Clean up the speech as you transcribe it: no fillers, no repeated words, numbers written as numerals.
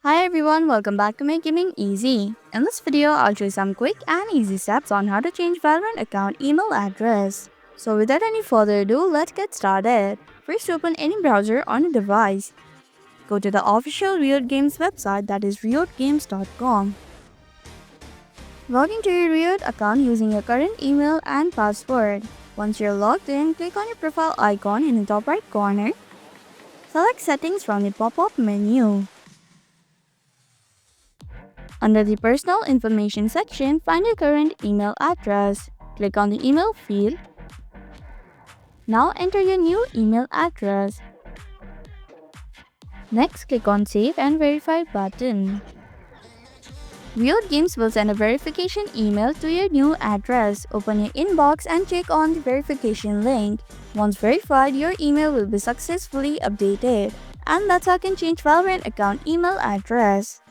Hi everyone, welcome back to my Gaming Easy. In this video, I'll show you some quick and easy steps on how to change Valorant account email address. So without any further ado, let's get started. First, open any browser on a device. Go to the official Riot Games website, that is riotgames.com. Log into your Riot account using your current email and password. Once you're logged in, click on your profile icon in the top right corner. Select Settings from the pop-up menu. Under the Personal Information section, find your current email address. Click on the email field. Now enter your new email address. Next, click on Save and Verify button. Riot Games will send a verification email to your new address. Open your inbox and check on the verification link. Once verified, your email will be successfully updated. And that's how you can change Valorant account email address.